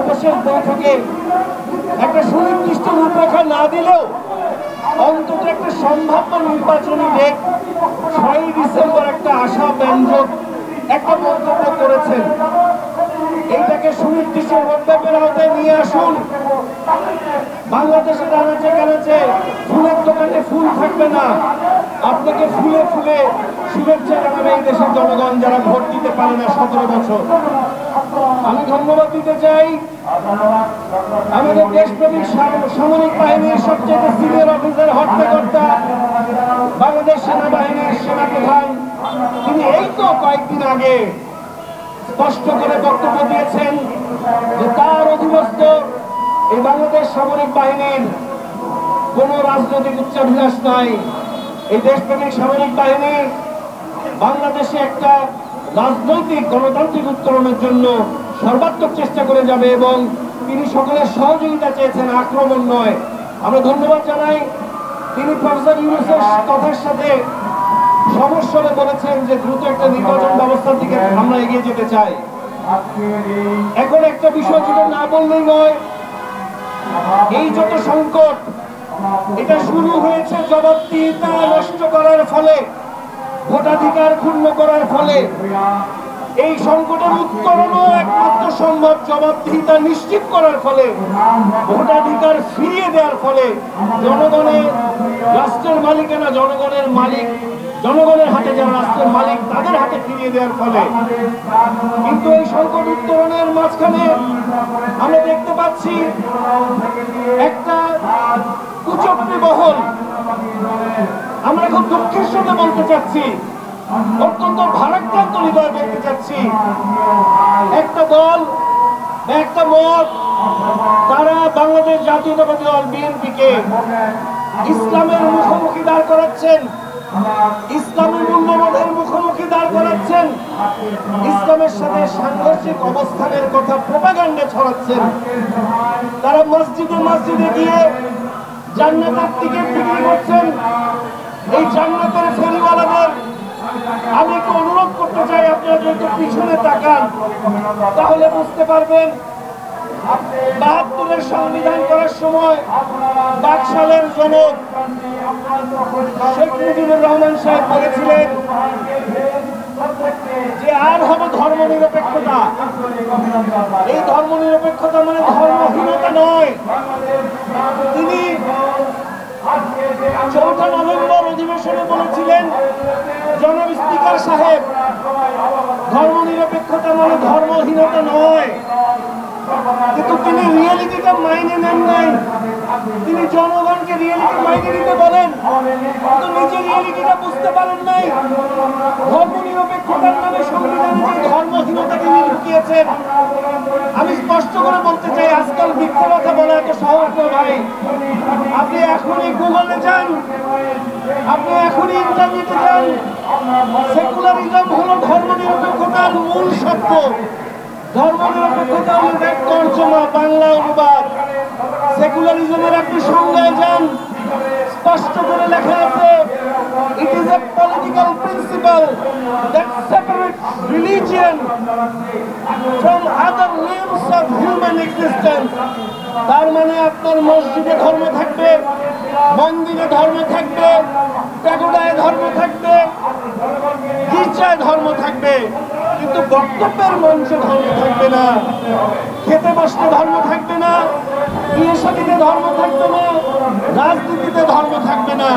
বৈঠকে একটা সুনির্দিষ্ট রূপরেখা না দিলেও অন্তত একটা সম্ভাব্য নির্বাচনী ডেট 6ই ডিসেম্বর একটা আশা ব্যঞ্জক একটা মন্তব্য করেছেন। এইটাকে সুনির্দিষ্ট রোডম্যাপের আওতায় নিয়ে আসুন। বাংলাদেশের আনাচে কানাচে ফুলের দোকানে ফুল থাকবে না, আপনাকে ফুলে ফুলে শুভেচ্ছা জানাবে এই দেশের জনগণ যারা ভোট দিতে পারে না 17 বছর। আমি ধন্যবাদ দিতে চাই আমাদের দেশপ্রেমিক সামরিক বাহিনীর সবচেয়ে সিনিয়র অফিসার হত্যাকর্তা বাংলাদেশ সেনাবাহিনীর সেনাপ্রধান, তিনি এই তো কয়েকদিন আগে স্পষ্ট করে বক্তব্য দিয়েছেন যে তার অধীনস্থ এই বাংলাদেশ সামরিক বাহিনীর কোন রাজনৈতিক উচ্চাভিলাষ নাই। এই দেশপ্রেমিক সামরিক বাহিনী বাংলাদেশে একটা রাজনৈতিক গণতান্ত্রিক উত্তরণের জন্য সর্বাত্মক চেষ্টা করে যাবে এবং তিনি সকলের সহযোগিতা চেয়েছেন, আক্রমণ নয়। আমরা ধন্যবাদ জানাই তিনি প্রফেসর ইউনূসের কথার সাথে সমস্যারে বলেছেন যে দ্রুত একটা নির্বাচন ব্যবস্থার দিকে আমরা এগিয়ে যেতে চাই। এখন একটা বিষয় যেটা না বললেই নয়, এই যত সংকট এটা শুরু হয়েছে জবাবদিহিতা নষ্ট করার ফলে, ভোটাধিকার ক্ষুণ্ণ করার ফলে। এই সংকটের উত্তরণও একমাত্র সম্ভব জবাবদিহিতা নিশ্চিত করার ফলে, ভোটাধিকার ফিরিয়ে দেওয়ার ফলে। জনগণের রাষ্ট্রের মালিকানা, জনগণের মালিক, জনগণের হাতে যারা রাষ্ট্রের মালিক তাদের হাতে ফিরিয়ে দেওয়ার ফলে। কিন্তু এই সংকট উত্তরণের মাঝখানে আমরা দেখতে পাচ্ছি একটা কুচক্রী মহল। আমরা খুব দুঃখের সাথে বলতে চাচ্ছি, অত্যন্ত ভারাক্রান্ত হৃদয় বলতে চাচ্ছি, একটা দল একটা মত তারা বাংলাদেশ জাতীয়তাবাদী দল বিএনপিকে ইসলামের মুখোমুখি দাঁড় করাচ্ছেন, ইসলামী মূল্যবোধের মুখোমুখি দাঁড় করাচ্ছেন, ইসলামের সাথে সাংঘর্ষিক অবস্থানের কথা প্রোপাগান্ডা ছড়াচ্ছেন। তারা মসজিদে মসজিদে গিয়ে জান্নাতের টিকিট বিক্রি করছেন। এই জান্নাতের ফেরিওয়ালাদের আমি একটু অনুরোধ করতে চাই, আপনারা যদি পিছনে তাকান তাহলে বুঝতে পারবেন ৭২-এর সংবিধান করার সময় বাকশালের জনক শেখ মুজিবুর রহমান সাহেব বলেছিলেন যে আর হবে ধর্ম নিরপেক্ষতা। এই ধর্ম নিরপেক্ষতা মানে ধর্মহীনতা নয়। তিনি ৪ঠা নভেম্বর অধিবেশনে বলেছিলেন, জনাব স্পিকার সাহেব, ধর্ম নিরপেক্ষতা মানে ধর্মহীনতা নয়। কিন্তু তিনি রিয়েলিটিটা মাইনে নেন নাই। তিনি জনগণকে রিয়েলিটি মাইনে নিতে বলেন, কিন্তু নিজে রিয়েলিটিটা বুঝতে পারেন নাই। ধর্ম নিরপেক্ষতার নামে সংবিধানে যে ধর্মহীনতা তিনি ঢুকিয়েছেন, আমি স্পষ্ট করে বলতে চাই, আজকাল মিথ্যা কথা বলা এত সহজ নয় ভাই। আপনি এখনই গুগলে যান, আপনি এখনই ইন্টারনেটে যান। সেকুলারিজম হলো ধর্ম নিরপেক্ষতার মূল শব্দ। ধর্ম নিরপেক্ষতা হলো এক তর্জমা, বাংলা অনুবাদ। সেকুলারিজমের আপনি সংজ্ঞায় যান, স্পষ্ট করে লেখা আছে, it is a political principle that separates religion from other limbs of human existence. তার মানে আপনার মসজিদে ধর্ম থাকবে, মন্দিরে ধর্ম থাকবে, প্যাগোডায় ধর্ম থাকবে, গির্জায় ধর্ম থাকবে, কিন্তু বক্তব্যের মঞ্চে ধর্ম থাকবে না, খেতে বসতে ধর্ম থাকবে না, বিয়ে শাদীতে ধর্ম থাকবে না, রাজনীতিতে ধর্ম থাকবে না।